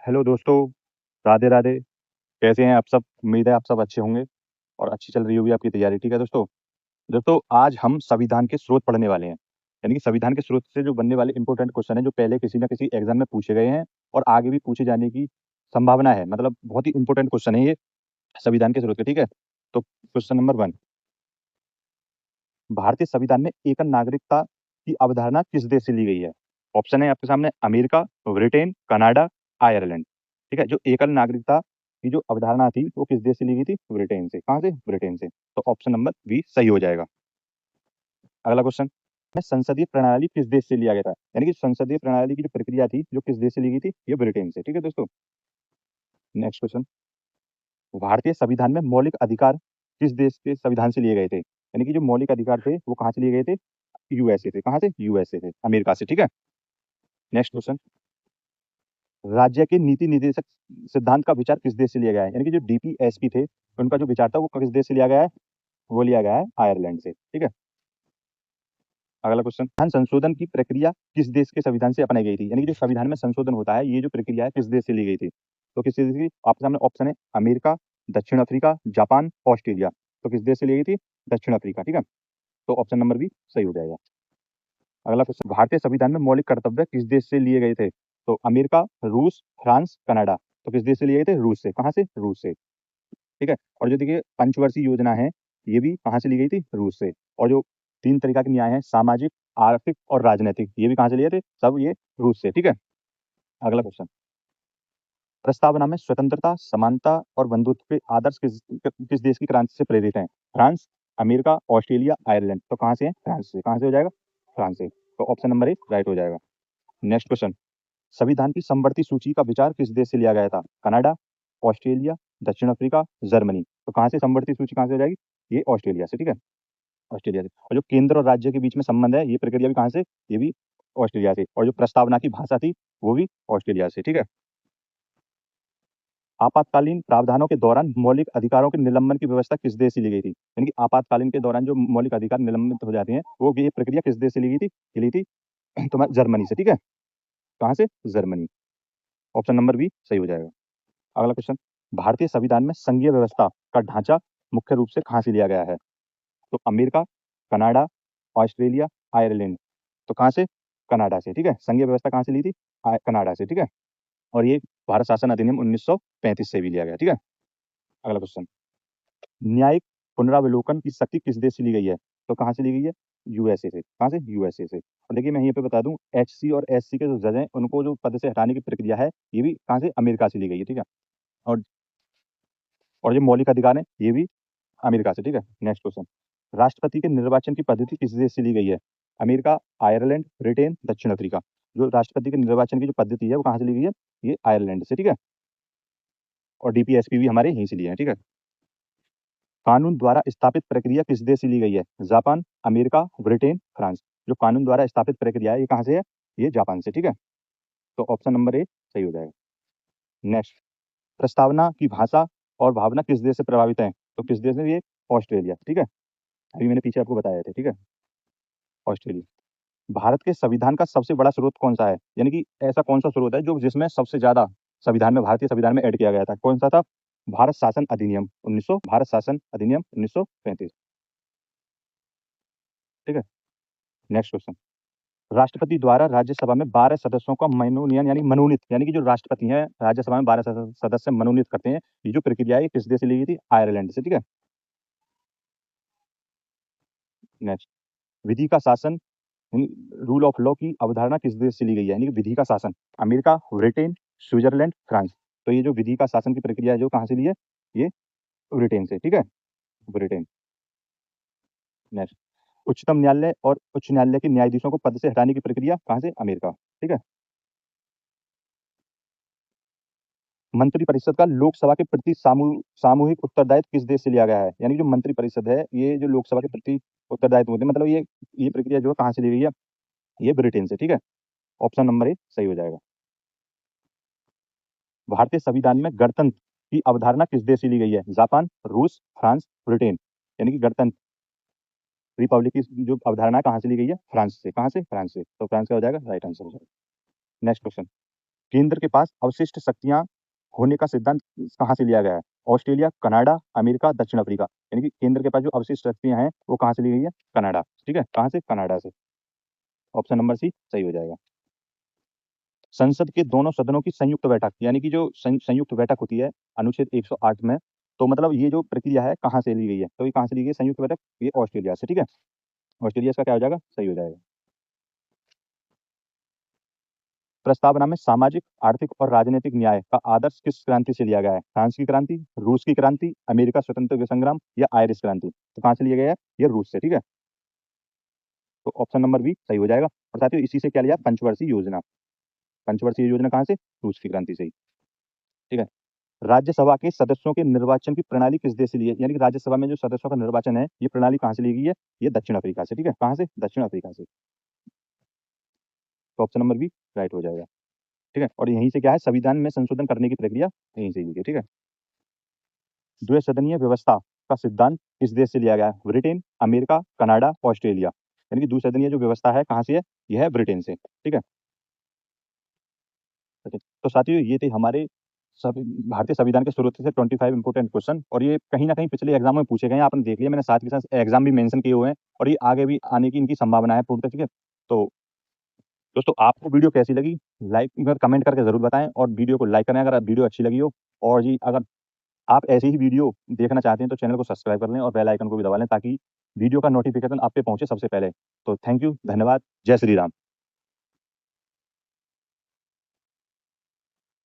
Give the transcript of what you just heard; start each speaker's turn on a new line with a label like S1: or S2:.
S1: Hello दोस्तों, राधे राधे। कैसे हैं आप सब? उम्मीद है आप सब अच्छे होंगे और अच्छी चल रही होगी आपकी तैयारी। ठीक है दोस्तों। दोस्तों, आज हम संविधान के स्रोत पढ़ने वाले हैं। यानी कि संविधान के स्रोत से जो बनने वाले इंपॉर्टेंट क्वेश्चन हैं, जो पहले किसी ना किसी एग्जाम में पूछे गए हैं और आगे भी पूछे जाने की संभावना है। मतलब बहुत ही इंपॉर्टेंट क्वेश्चन है ये संविधान के स्रोत के। ठीक है, तो क्वेश्चन नंबर 1, भारतीय संविधान में एकल नागरिकता की अवधारणा किस देश से ली गई है? ऑप्शन है आपके सामने: अमेरिका, ब्रिटेन, कनाडा, आयरलैंड। ठीक है, जो एकल नागरिकता की जो अवधारणा थी वो किस देश से ली गई थी? ब्रिटेन से। कहाँ से? ब्रिटेन से। तो ऑप्शन नंबर बी सही हो जाएगा। अगला क्वेश्चन में संसदीय प्रणाली किस देश से लिया गया था? यानी कि संसदीय प्रणाली की जो प्रक्रिया थी जो किस देश से ली गई थी? ये ब्रिटेन से। ठीक है दोस्तों। नेक्स्ट क्वेश्चन, भारतीय संविधान में मौलिक अधिकार किस देश के संविधान से लिए गए थे? यानी कि जो मौलिक अधिकार थे वो कहाँ से लिए गए थे? यूएसए से। कहाँ से? यूएसए से, अमेरिका से। ठीक है। नेक्स्ट क्वेश्चन, राज्य के नीति निर्देशक सिद्धांत का विचार किस देश से लिया गया है? यानी कि जो डीपीएसपी थे उनका जो विचार था वो किस देश से लिया गया है? वो लिया गया है आयरलैंड से। ठीक है। अगला क्वेश्चन, संविधान संशोधन की प्रक्रिया किस देश के संविधान से अपनाई गई थी? यानी कि जो संविधान में संशोधन होता है ये जो प्रक्रिया है किस देश से ली गई थी? तो किस देश की? आपके सामने ऑप्शन है: अमेरिका, दक्षिण अफ्रीका, जापान, ऑस्ट्रेलिया। तो किस देश से ली गई थी? दक्षिण अफ्रीका। ठीक है, तो ऑप्शन नंबर बी सही हो जाएगा। अगला क्वेश्चन, भारतीय संविधान में मौलिक कर्तव्य किस देश से लिए गए थे? तो अमेरिका, रूस, फ्रांस, कनाडा। तो किस देश से लिए गए थे? रूस से। कहाँ से? रूस से। ठीक है। और जो देखिए पंचवर्षीय योजना है ये भी कहाँ से ली गई थी? रूस से। और जो 3 तरीका के न्याय है, सामाजिक, आर्थिक और राजनीतिक, ये भी कहाँ से लिए थे? सब ये रूस से। ठीक है। अगला क्वेश्चन, प्रस्तावना में स्वतंत्रता, समानता और बंधुत्व के आदर्श किस देश की क्रांति से प्रेरित हैं? France, America, Australia, Ireland. तो कहाँ से है? फ्रांस से। कहाँ से हो जाएगा? फ्रांस से। तो ऑप्शन नंबर ए राइट हो जाएगा। नेक्स्ट क्वेश्चन, संविधान की समवर्ती सूची का विचार किस देश से लिया गया था? कनाडा, ऑस्ट्रेलिया, दक्षिण अफ्रीका, जर्मनी। तो कहाँ से समवर्ती सूची कहाँ से हो जाएगी? ये ऑस्ट्रेलिया से। ठीक है, ऑस्ट्रेलिया से। और जो केंद्र और राज्य के बीच में संबंध है ये प्रक्रिया भी कहाँ से? ये भी ऑस्ट्रेलिया से। और जो प्रस्तावना की भाषा थी वो भी ऑस्ट्रेलिया से। ठीक है। आपातकालीन प्रावधानों के दौरान मौलिक अधिकारों के निलंबन की व्यवस्था किस देश से ली गई थी? यानी कि आपातकालीन के दौरान जो मौलिक अधिकार निलंबित हो जाते हैं वो ये प्रक्रिया किस देश से ली गई थी? ये ली थी तुम्हारी जर्मनी से। ठीक है, कहाँ से? जर्मनी। ऑप्शन नंबर बी सही हो जाएगा। अगला क्वेश्चन, भारतीय संविधान में संघीय व्यवस्था का ढांचा मुख्य रूप से कहाँ से लिया गया है? तो अमेरिका, कनाडा, ऑस्ट्रेलिया, आयरलैंड। तो कहाँ से? कनाडा से। ठीक है, संघीय व्यवस्था कहाँ से ली थी? कनाडा से। ठीक है। और ये भारत शासन अधिनियम 1935 से भी लिया गया। ठीक है। अगला क्वेश्चन, न्यायिक पुनरावलोकन की शक्ति किस देश से ली गई है? तो कहाँ से ली गई है? यूएसए से। कहाँ से? यूएसए से। और देखिए मैं यहाँ पे बता दूं, एचसी और एससी के जो जज हैं उनको जो पद से हटाने की प्रक्रिया है ये भी कहाँ से? अमेरिका से ली गई है। ठीक है। और और जो मौलिक अधिकार है ये भी अमेरिका से। ठीक है। नेक्स्ट क्वेश्चन, राष्ट्रपति के निर्वाचन की पद्धति किस देश से ली गई है? अमेरिका, आयरलैंड, ब्रिटेन, दक्षिण अफ्रीका। जो राष्ट्रपति के निर्वाचन की जो पद्धति है वो कहाँ से ली गई है? ये आयरलैंड से। ठीक है। और डीपीएसपी भी हमारे यहीं से लिए हैं। ठीक है। कानून द्वारा स्थापित प्रक्रिया किस देश से ली गई है? Japan, America, Britain, France. जो कानून द्वारा स्थापित प्रक्रिया है ये कहाँ से है? ये जापान से। ठीक है। तो ऑप्शन नंबर ए सही हो जाएगा। नेक्स्ट, प्रस्तावना की भाषा और भावना किस देश से प्रभावित है? तो किस देश में? ये ऑस्ट्रेलिया। ठीक है, अभी मैंने पीछे आपको बताया था। ठीक है, ऑस्ट्रेलिया। भारत के संविधान का सबसे बड़ा स्रोत कौन सा है? यानी कि ऐसा कौन सा स्रोत है जो जिसमें सबसे ज्यादा संविधान में, भारतीय संविधान में ऐड किया गया था? कौन सा था? भारत शासन अधिनियम 1935। ठीक है। नेक्स्ट क्वेश्चन, राष्ट्रपति द्वारा राज्यसभा में 12 सदस्यों का मनोनयन यानी मनोनीत, यानी कि जो राष्ट्रपति हैं राज्यसभा में 12 सदस्य मनोनीत करते हैं, ये जो प्रक्रिया है किस देश से ली गई थी? आयरलैंड से। ठीक है। नेक्स्ट, विधि का शासन रूल ऑफ लॉ की अवधारणा किस देश से ली गई है? यानी कि विधि का शासन, अमेरिका, ब्रिटेन, स्विट्जरलैंड, फ्रांस। तो ये जो विधि का शासन की प्रक्रिया है जो कहाँ से ली है? ये ब्रिटेन से। ठीक है, ब्रिटेन। नेक्स्ट, उच्चतम न्यायालय और उच्च न्यायालय के न्यायाधीशों को पद से हटाने की प्रक्रिया कहाँ से? अमेरिका। ठीक है। मंत्रिपरिषद का लोकसभा के प्रति सामूहिक उत्तरदायित्व किस देश से लिया गया है? यानी जो मंत्रिपरिषद है ये जो लोकसभा के प्रति उत्तरदायित्व होते हैं, मतलब ये प्रक्रिया जो है कहाँ से ली गई है? ये ब्रिटेन से। ठीक है। ऑप्शन नंबर ए सही हो जाएगा। भारतीय संविधान में गणतंत्र की अवधारणा किस देश से ली गई है? जापान, रूस, फ्रांस, ब्रिटेन। यानी कि गणतंत्र, रिपब्लिक की जो अवधारणा कहाँ से ली गई है? फ्रांस से। कहाँ से? फ्रांस से। तो फ्रांस का हो जाएगा राइट आंसर हो जाएगा। नेक्स्ट क्वेश्चन, केंद्र के पास अवशिष्ट शक्तियां होने का सिद्धांत कहाँ से लिया गया है? ऑस्ट्रेलिया, कनाडा, अमेरिका, दक्षिण अफ्रीका। यानी कि केंद्र के पास जो अवशिष्ट शक्तियां हैं वो कहाँ से ली गई है? कनाडा। ठीक है, कहाँ से? कनाडा से। ऑप्शन नंबर सी सही हो जाएगा। संसद के दोनों सदनों की संयुक्त बैठक, यानी कि जो संयुक्त बैठक होती है अनुच्छेद 108 में, तो मतलब ये जो प्रक्रिया है कहाँ से ली गई है? तो ये कहाँ से ली गई है संयुक्त बैठक? ये ऑस्ट्रेलिया से। ठीक है, ऑस्ट्रेलिया इसका क्या हो जाएगा? सही हो जाएगा। प्रस्तावना में सामाजिक, आर्थिक और राजनीतिक न्याय का आदर्श किस क्रांति से लिया गया है? फ्रांस की क्रांति, रूस की क्रांति, अमेरिका स्वतंत्रता संग्राम या आयरिश क्रांति। तो कहाँ से लिया गया है? ये रूस से। ठीक है, तो ऑप्शन नंबर बी सही हो जाएगा। और साथियों इसी से क्या लिया? पंचवर्षीय योजना। पंचवर्षीय योजना कहाँ से? रूस की क्रांति से ही। ठीक है, राज्यसभा के सदस्यों के निर्वाचन की प्रणाली किस देश से ली है? यानी कि राज्यसभा में जो सदस्यों का निर्वाचन है ये प्रणाली कहाँ से ली गई है? ये दक्षिण अफ्रीका से। ठीक है, कहाँ से? दक्षिण अफ्रीका से। तो ऑप्शन नंबर बी राइट हो जाएगा। ठीक है, और यहीं से क्या है? संविधान में संशोधन करने की प्रक्रिया यहीं से ली गई। ठीक है, द्विसदनीय व्यवस्था का सिद्धांत किस देश से लिया गया है? Britain, America, Canada, Australia. यानी कि द्विसदनीय जो व्यवस्था है कहाँ से है? यह है ब्रिटेन से। ठीक है, तो साथियों ये थे हमारे भारतीय संविधान के शुरू से 25 इंपोर्टेंट क्वेश्चन, और ये कहीं ना कहीं पिछले एग्जाम में पूछे गए हैं। आपने देख लिया, मैंने साथ के साथ एग्जाम भी मेंशन किए हुए हैं, और ये आगे भी आने की इनकी संभावना है पूर्णतः। ठीक है, तो दोस्तों आपको वीडियो कैसी लगी लाइक कमेंट करके जरूर बताएं, और वीडियो को लाइक करें अगर वीडियो अच्छी लगी हो। और जी अगर आप ऐसी ही वीडियो देखना चाहते हैं तो चैनल को सब्सक्राइब कर लें और बेल आइकन को भी दबा लें, ताकि वीडियो का नोटिफिकेशन आप पे पहुंचे सबसे पहले। तो थैंक यू, धन्यवाद, जय श्री राम।